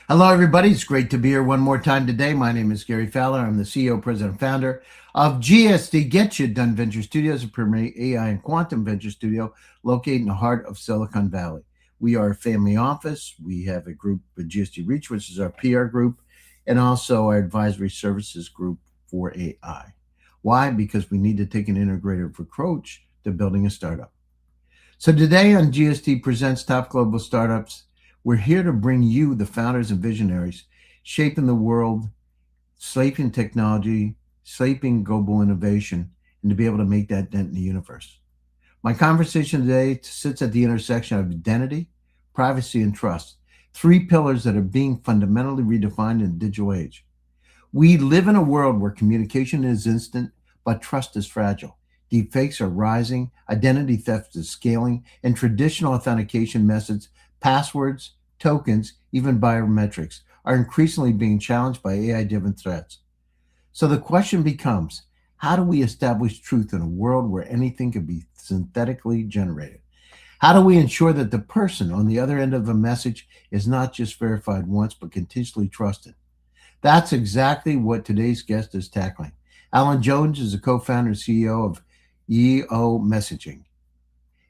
Hello, everybody. It's great to be here one more time today. My name is Gary Fowler. I'm the CEO, president, founder of GSD Get You Done Venture Studios, a premier AI and quantum venture studio located in the heart of Silicon Valley. We are a family office. We have a group with GSD Reach, which is our PR group, and also our advisory services group for AI. Why? Because we need to take an integrative approach to building a startup. So today on GST Presents Top Global Startups, we're here to bring you, the founders and visionaries, shaping the world, shaping technology, shaping global innovation, and to be able to make that dent in the universe. My conversation today sits at the intersection of identity, privacy, and trust, three pillars that are being fundamentally redefined in the digital age. We live in a world where communication is instant, but trust is fragile. Deepfakes are rising, identity theft is scaling, and traditional authentication methods, passwords, tokens, even biometrics, are increasingly being challenged by AI-driven threats. So the question becomes, how do we establish truth in a world where anything can be synthetically generated? How do we ensure that the person on the other end of a message is not just verified once, but continuously trusted? That's exactly what today's guest is tackling. Alan Jones is the co-founder and CEO of YEO Messaging,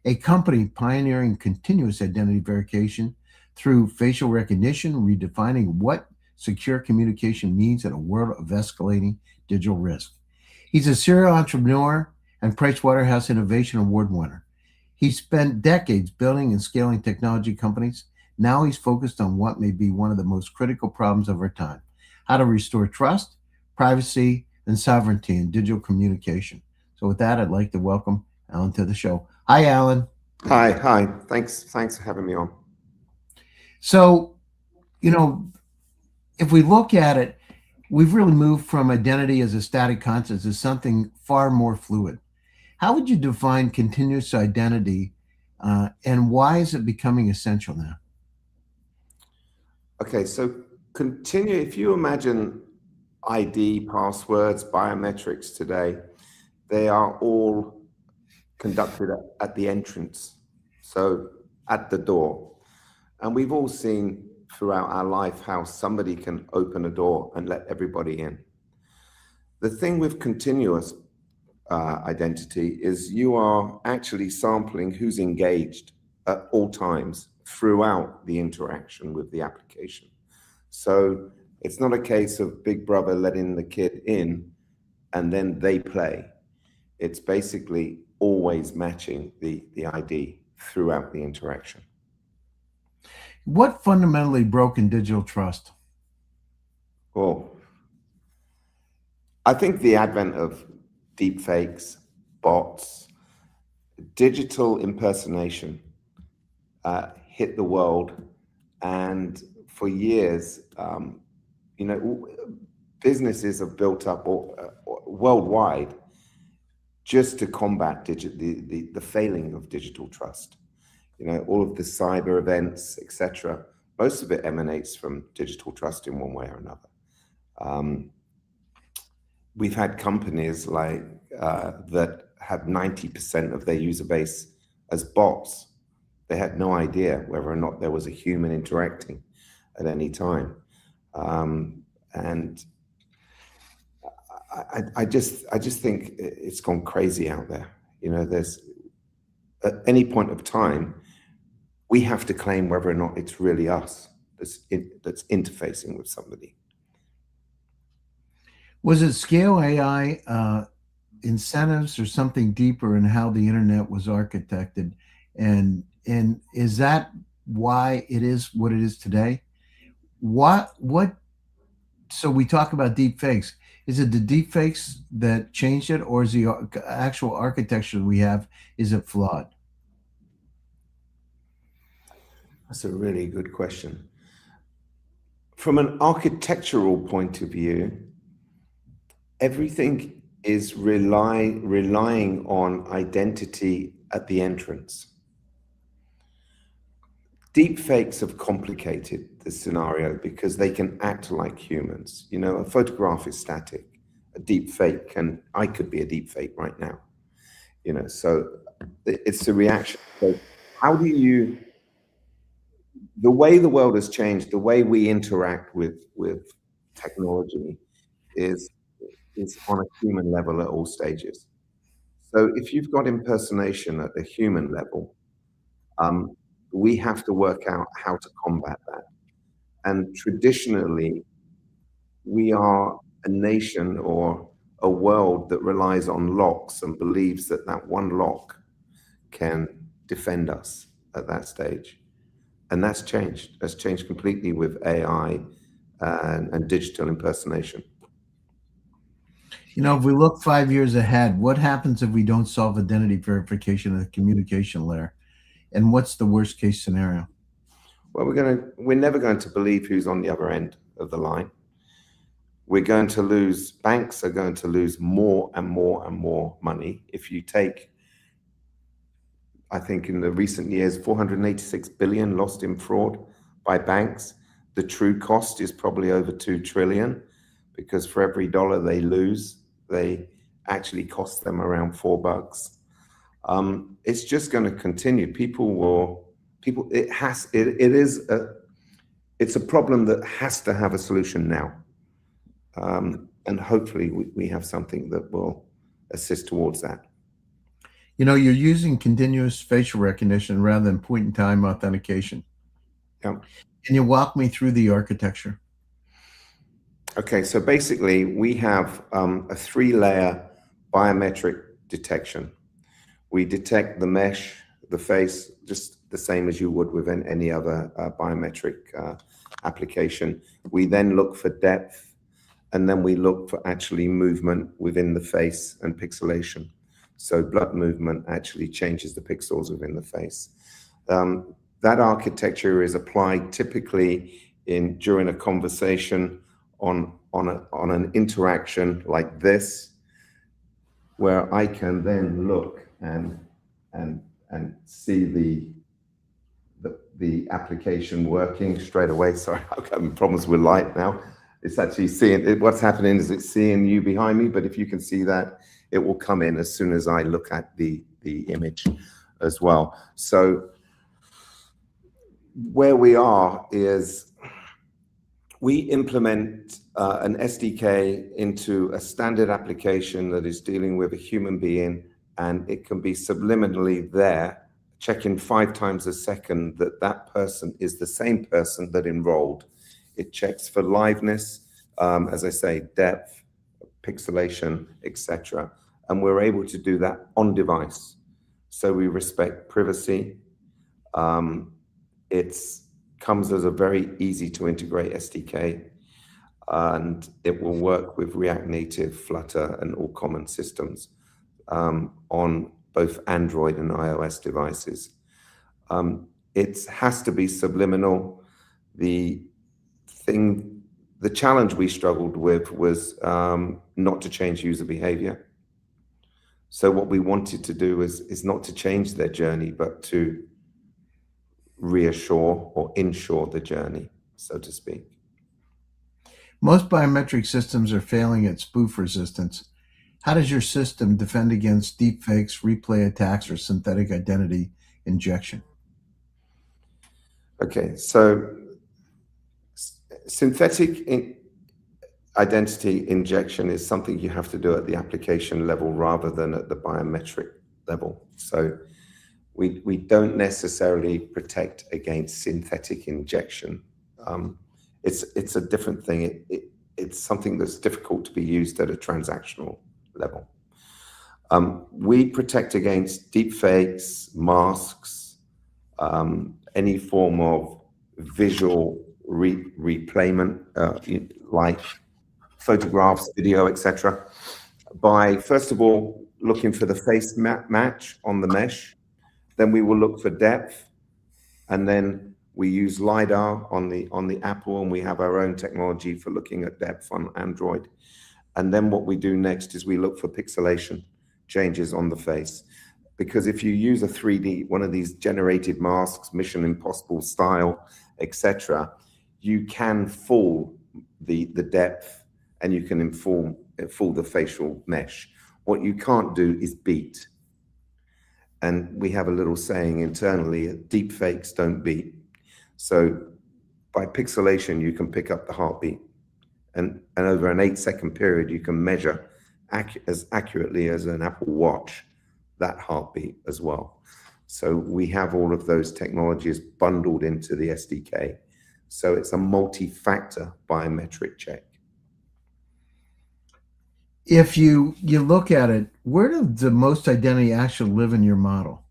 a company pioneering continuous identity verification through facial recognition, redefining what secure communication means in a world of escalating digital risk. He's a serial entrepreneur and Price Waterhouse Innovation Award winner. He spent decades building and scaling technology companies. Now he's focused on what may be one of the most critical problems of our time: how to restore trust, privacy, and sovereignty in digital communication. So with that, I'd like to welcome Alan to the show. Hi, Alan. Hi. Thanks for having me on. So, you know, if we look at it, we've really moved from identity as a static concept to something far more fluid. How would you define continuous identity, and why is it becoming essential now? Okay, so continue. If you imagine ID, passwords, biometrics today, they are all conducted at the entrance, so at the door. And we've all seen throughout our life how somebody can open a door and let everybody in. The thing with continuous identity is you are actually sampling who's engaged at all times throughout the interaction with the application. So it's not a case of Big Brother letting the kid in and then they play. It's basically always matching the ID throughout the interaction. What fundamentally broke in digital trust? Well, I think the advent of deepfakes, bots, digital impersonation hit the world, and for years, businesses have built up worldwide just to combat the failing of digital trust. All of the cyber events, etc. Most of it emanates from digital trust in one way or another. We've had companies like that have 90% of their user base as bots. They had no idea whether or not there was a human interacting at any time. And I just think it's gone crazy out there. There's at any point of time, we have to claim whether or not it's really us that's interfacing with somebody. Was it scale AI incentives or something deeper in how the internet was architected? And is that why it is what it is today? What so we talk about deep fakes. Is it the deep fakes that changed it, or is the actual architecture we have, is it flawed? That's a really good question. From an architectural point of view, everything is relying on identity at the entrance. Deep fakes have complicated the scenario because they can act like humans. A photograph is static. A deep fake I could be a deep fake right now. So it's a reaction. So how do you the way the world has changed, the way we interact with technology is on a human level at all stages. So if you've got impersonation at the human level, we have to work out how to combat that. And traditionally, we are a nation or a world that relies on locks and believes that that one lock can defend us at that stage. And that's changed. That's changed completely with AI and digital impersonation. You know, if we look 5 years ahead, what happens if we don't solve identity verification at the communication layer? And what's the worst case scenario? Well, we're never going to believe who's on the other end of the line. We're going to lose, banks are going to lose more and more and more money. If you take, I think in the recent years, 486 billion lost in fraud by banks. The true cost is probably over 2 trillion, because for every dollar they lose, they actually cost them around $4. It's just going to continue. It's a problem that has to have a solution now. And hopefully we have something that will assist towards that. You know, you're using continuous facial recognition rather than point-in-time authentication. Yeah. Can you walk me through the architecture? Okay, so basically we have a 3-layer biometric detection. We detect the mesh, the face, just the same as you would with any other biometric application. We then look for depth, and then we look for actually movement within the face and pixelation. So blood movement actually changes the pixels within the face. That architecture is applied typically during a conversation on an interaction like this, where I can then look and see the application working straight away. Sorry, I'm having problems with light now. It's actually seeing it. What's happening is it's seeing you behind me, but if you can see that, it will come in as soon as I look at the image as well. So where we are is we implement an SDK into a standard application that is dealing with a human being, and it can be subliminally there, checking 5 times a second that that person is the same person that enrolled. It checks for liveness, as I say, depth, pixelation, etc. And we're able to do that on device. So we respect privacy. It comes as a very easy to integrate SDK, and it will work with React Native, Flutter, and all common systems on both Android and iOS devices. It has to be subliminal. The challenge we struggled with was not to change user behavior. So what we wanted to do is not to change their journey, but to reassure or ensure the journey, so to speak. Most biometric systems are failing at spoof resistance. How does your system defend against deepfakes, replay attacks, or synthetic identity injection? Okay, so synthetic identity injection is something you have to do at the application level rather than at the biometric level. So we don't necessarily protect against synthetic injection. It's a different thing. It's something that's difficult to be used at a transactional level. We protect against deepfakes, masks, any form of visual replayment, like photographs, video, etc., by first of all looking for the face match on the mesh. Then we will look for depth, and then we use LiDAR on the Apple, and we have our own technology for looking at depth on Android. And then what we do next is we look for pixelation changes on the face. Because if you use a 3D, one of these generated masks, Mission Impossible style, etc., you can fool the depth, and you can fool the facial mesh. What you can't do is beat. And we have a little saying internally, deep fakes don't beat. So by pixelation, you can pick up the heartbeat. And over an 8-second period, you can measure as accurately as an Apple Watch that heartbeat as well. So we have all of those technologies bundled into the SDK. So it's a multi-factor biometric check. If you look at it, where does the most identity actually live in your model?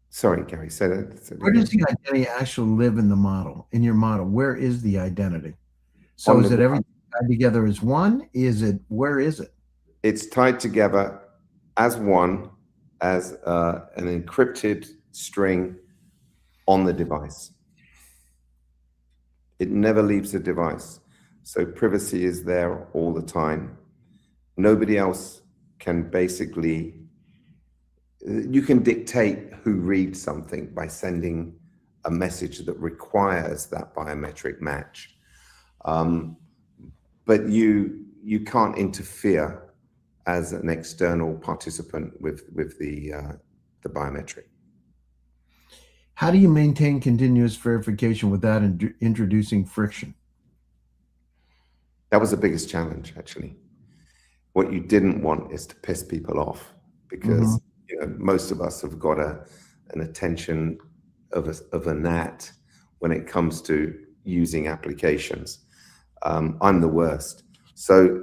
Sorry, Gary, say that Where again. does the identity actually live in the model, in your model? Where is the identity? So On is the it everything tied together as one? Where is it? It's tied together as one, as an encrypted string on the device. It never leaves the device. So privacy is there all the time. Nobody else can basically, you can dictate who reads something by sending a message that requires that biometric match. But you can't interfere as an external participant with the biometric. How do you maintain continuous verification without introducing friction? That was the biggest challenge, actually. What you didn't want is to piss people off, because most of us have got an attention of a gnat when it comes to using applications. I'm the worst. So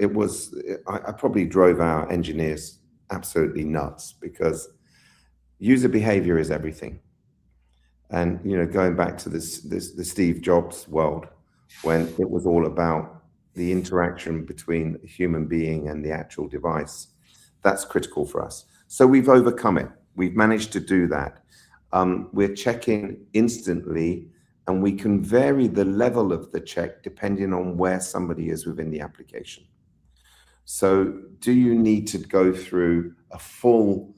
I probably drove our engineers absolutely nuts, because user behavior is everything. And going back to the Steve Jobs world, when it was all about the interaction between a human being and the actual device, that's critical for us. So we've overcome it. We've managed to do that. We're checking instantly, and we can vary the level of the check depending on where somebody is within the application. So do you need to go through a full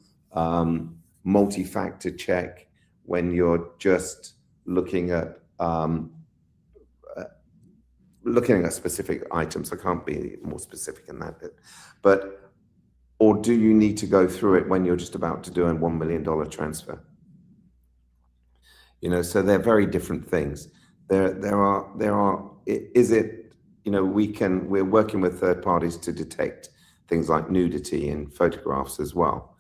multi-factor check when you're just looking at specific items? I can't be more specific in that bit. Or do you need to go through it when you're just about to do a $1 million transfer? So they're very different things. We're working with third parties to detect things like nudity in photographs as well.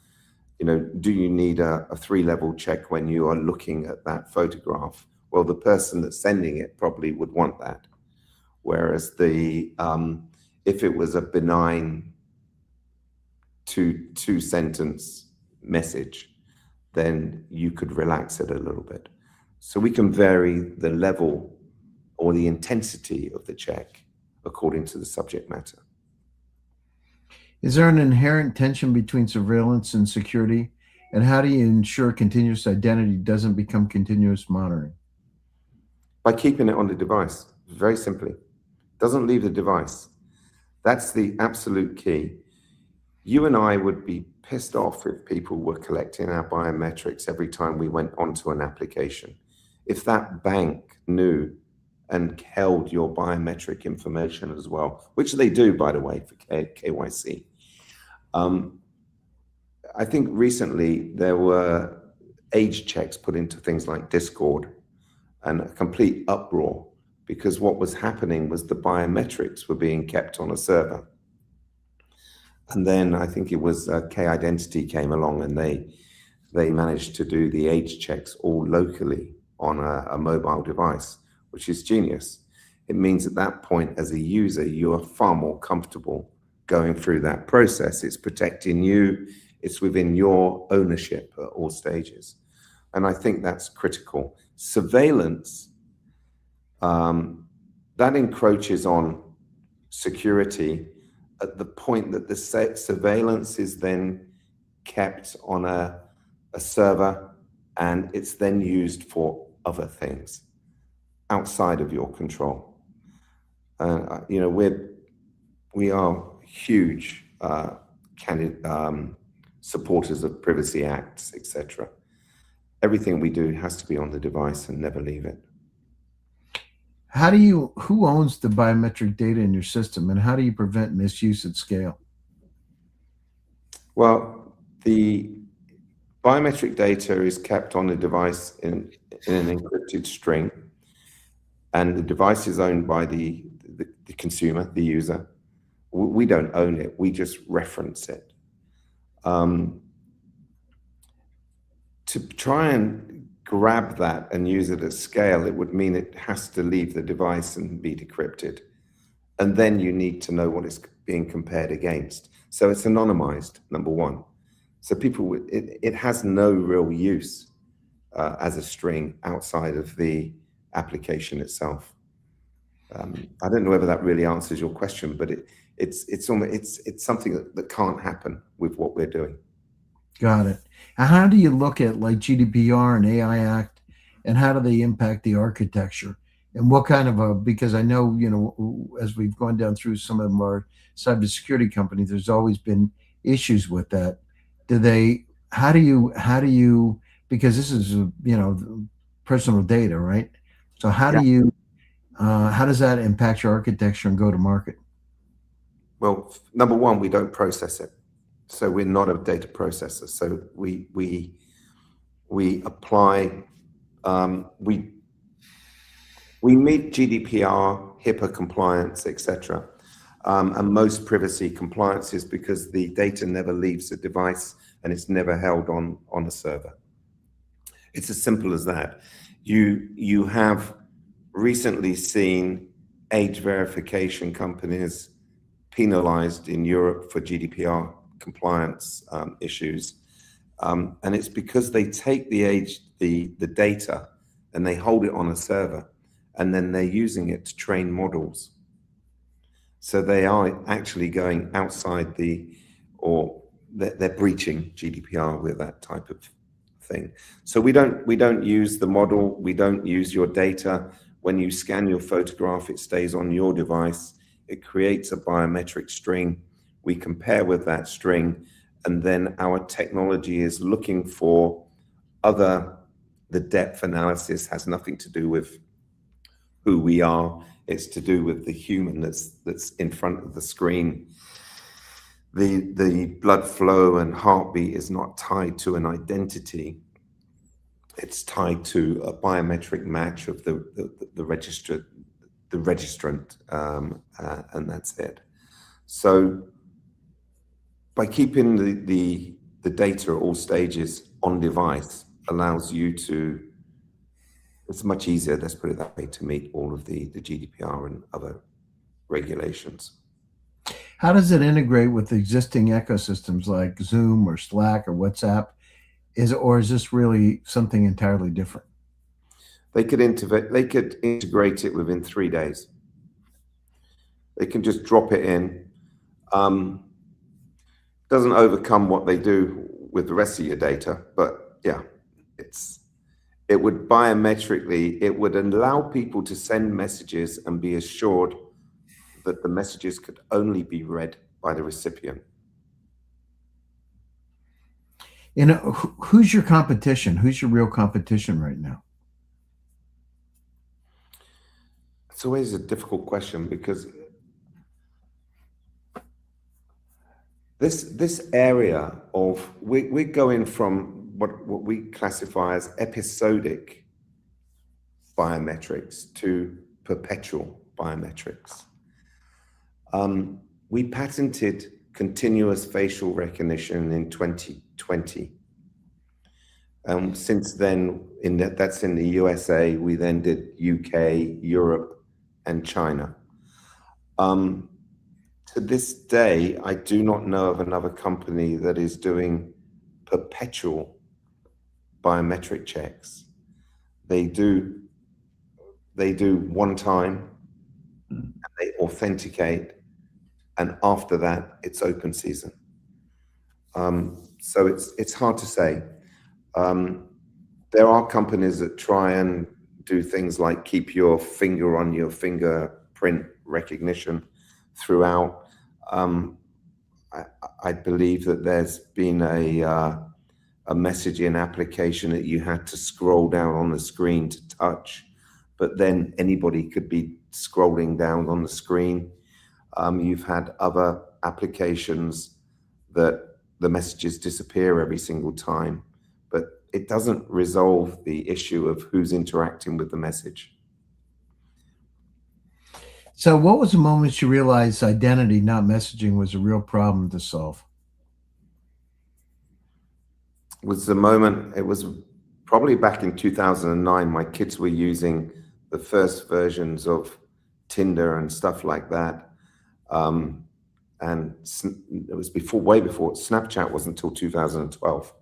Do you need a 3-level check when you are looking at that photograph? Well, the person that's sending it probably would want that. Whereas if it was a benign two-sentence message, then you could relax it a little bit. So we can vary the level or the intensity of the check according to the subject matter. Is there an inherent tension between surveillance and security? And how do you ensure continuous identity doesn't become continuous monitoring? By keeping it on the device, very simply. It doesn't leave the device. That's the absolute key. You and I would be pissed off if people were collecting our biometrics every time we went onto an application. If that bank knew and held your biometric information as well, which they do, by the way, for KYC. I think recently there were age checks put into things like Discord, and a complete uproar, because what was happening was the biometrics were being kept on a server. And then I think it was K-Identity came along, and they managed to do the age checks all locally on a mobile device, which is genius. It means at that point, as a user, you are far more comfortable going through that process. It's protecting you. It's within your ownership at all stages. And I think that's critical. Surveillance, that encroaches on security at the point that the surveillance is then kept on a server, and it's then used for other things outside of your control. We are huge supporters of privacy acts, etc. Everything we do has to be on the device and never leave it. Who owns the biometric data in your system, and how do you prevent misuse at scale? Well, the biometric data is kept on the device in an encrypted string, and the device is owned by the consumer, the user. We don't own it. We just reference it. To try and grab that and use it at scale, it would mean it has to leave the device and be decrypted. And then you need to know what it's being compared against. So it's anonymized, number one. So it has no real use as a string outside of the application itself. I don't know whether that really answers your question, but it's something that can't happen with what we're doing. Got it. And how do you look at like GDPR and AI Act, and how do they impact the architecture? And what kind of because I know, as we've gone down through some of our cybersecurity companies, there's always been issues with that. How do you, because this is, personal data, right? So how does that impact your architecture and go to market? Well, number one, we don't process it. So we're not a data processor. So we apply, we meet GDPR, HIPAA compliance, etc. And most privacy compliances, because the data never leaves the device and it's never held on a server. It's as simple as that. You have recently seen age verification companies penalized in Europe for GDPR compliance issues. And it's because they take the data and they hold it on a server, and then they're using it to train models. So they are actually going outside they're breaching GDPR with that type of thing. So we don't use the model, we don't use your data. When you scan your photograph, it stays on your device. It creates a biometric string. We compare with that string, and then our technology is looking for the depth analysis has nothing to do with who we are. It's to do with the human that's in front of the screen. The blood flow and heartbeat is not tied to an identity. It's tied to a biometric match of the registrant, and that's it. So by keeping the data at all stages on device allows you to, it's much easier, let's put it that way, to meet all of the GDPR and other regulations. How does it integrate with existing ecosystems like Zoom or Slack or WhatsApp? Or is this really something entirely different? They could integrate it within 3 days. They can just drop it in. Doesn't overcome what they do with the rest of your data, but yeah, it would biometrically, it would allow people to send messages and be assured that the messages could only be read by the recipient. Who's your competition? Who's your real competition right now? It's always a difficult question, because this area of, we're going from what we classify as episodic biometrics to perpetual biometrics. We patented continuous facial recognition in 2020. Since then, that's in the USA, we then did UK, Europe, and China. To this day, I do not know of another company that is doing perpetual biometric checks. They do one time, and they authenticate, and after that, it's open season. So it's hard to say. There are companies that try and do things like keep your finger on your fingerprint recognition throughout. I believe that there's been a messaging application that you had to scroll down on the screen to touch, but then anybody could be scrolling down on the screen. You've had other applications that the messages disappear every single time, but it doesn't resolve the issue of who's interacting with the message. So, what was the moment you realized identity, not messaging, was a real problem to solve? Was the moment, it was probably back in 2009. My kids were using the first versions of Tinder and stuff like that. And it was way before Snapchat was until 2012.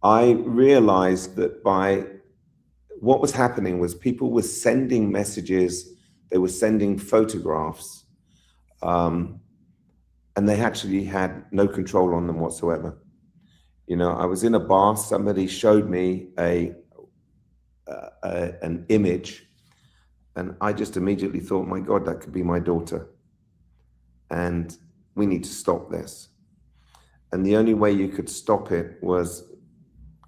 I realized that what was happening was people were sending messages, they were sending photographs, and they actually had no control on them whatsoever. I was in a bar, somebody showed me an image, and I just immediately thought, my God, that could be my daughter. And we need to stop this. And the only way you could stop it was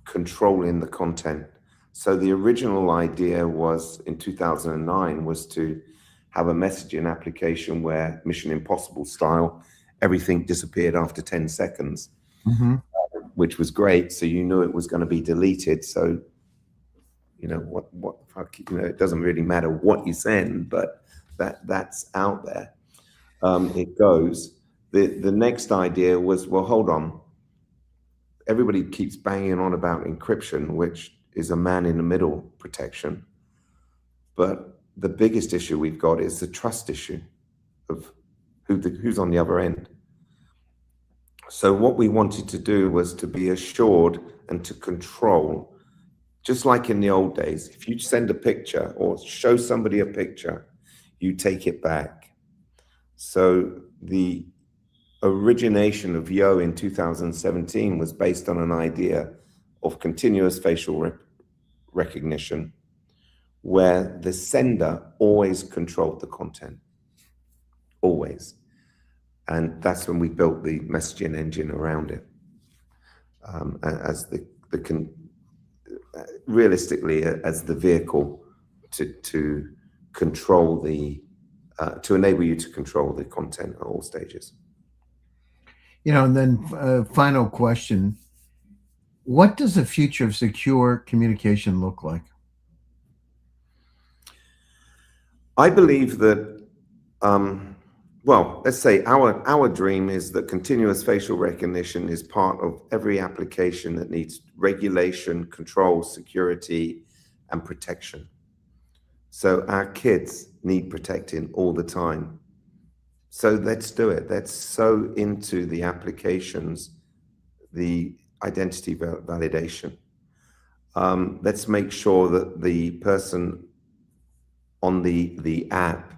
controlling the content. So the original idea was, in 2009, was to have a messaging application where, Mission Impossible style, everything disappeared after 10 seconds, which was great. So you knew it was going to be deleted. So, what the fuck, it doesn't really matter what you send, but that's out there. It goes. The next idea was, well, hold on. Everybody keeps banging on about encryption, which is a man-in-the-middle protection. But the biggest issue we've got is the trust issue of who's on the other end. So what we wanted to do was to be assured and to control, just like in the old days. If you send a picture or show somebody a picture, you take it back. So the origination of YEO in 2017 was based on an idea of continuous facial recognition, where the sender always controlled the content, always. And that's when we built the messaging engine around it, as realistically as the vehicle to control to enable you to control the content at all stages. And then final question, what does the future of secure communication look like? I believe that, well, let's say our dream is that continuous facial recognition is part of every application that needs regulation, control, security, and protection. So our kids need protecting all the time. So let's do it. Let's sew into the applications the identity validation. Let's make sure that the person on the app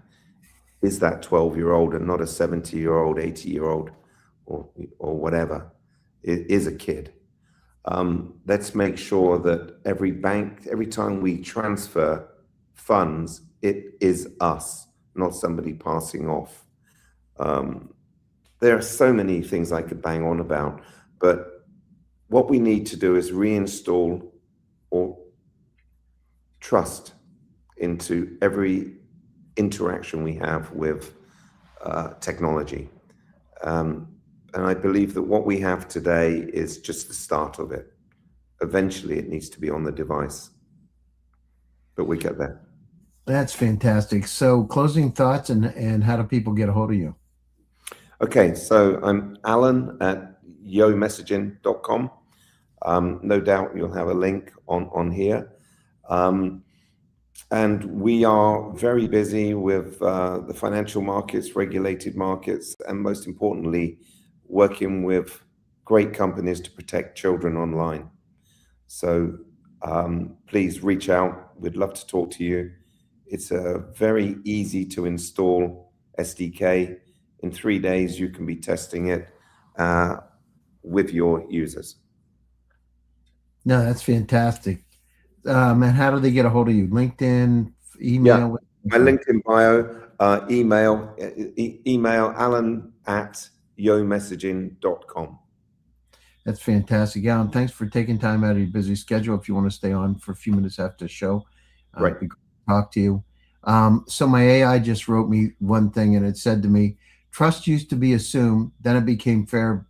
is that 12-year-old and not a 70-year-old, 80-year-old, or whatever. It is a kid. Let's make sure that every time we transfer funds, it is us, not somebody passing off. There are so many things I could bang on about, but what we need to do is reinstall or trust into every interaction we have with technology. And I believe that what we have today is just the start of it. Eventually, it needs to be on the device, but we get there. That's fantastic. So closing thoughts and how do people get a hold of you? Okay, so I'm Alan at yeomessaging.com. No doubt you'll have a link on here. And we are very busy with the financial markets, regulated markets, and most importantly, working with great companies to protect children online. So please reach out. We'd love to talk to you. It's a very easy to install SDK. In 3 days, you can be testing it with your users. No, that's fantastic. And how do they get a hold of you? LinkedIn, email? Yeah, my LinkedIn bio, email Alan at yeomessaging.com. That's fantastic. Alan, thanks for taking time out of your busy schedule. If you want to stay on for a few minutes after the show, Right. it'd be great to talk to you. So my AI just wrote me one thing, and it said to me, trust used to be assumed, then it became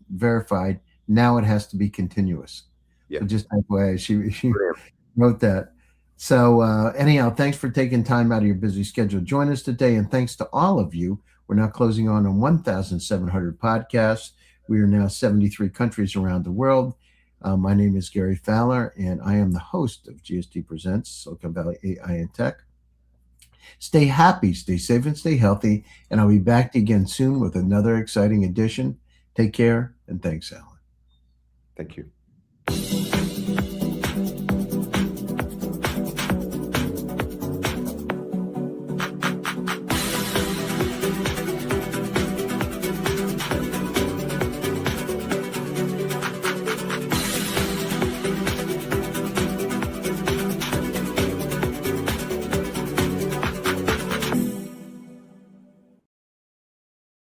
verified. Now it has to be continuous. Yeah. So just FYI, she Brilliant. wrote that. So anyhow, thanks for taking time out of your busy schedule to join us today, and thanks to all of you. We're now closing on 1,700 podcasts. We are now 73 countries around the world. My name is Gary Fowler, and I am the host of GST Presents Silicon Valley AI and Tech. Stay happy, stay safe, and stay healthy. And I'll be back again soon with another exciting edition. Take care, and thanks, Alan. Thank you.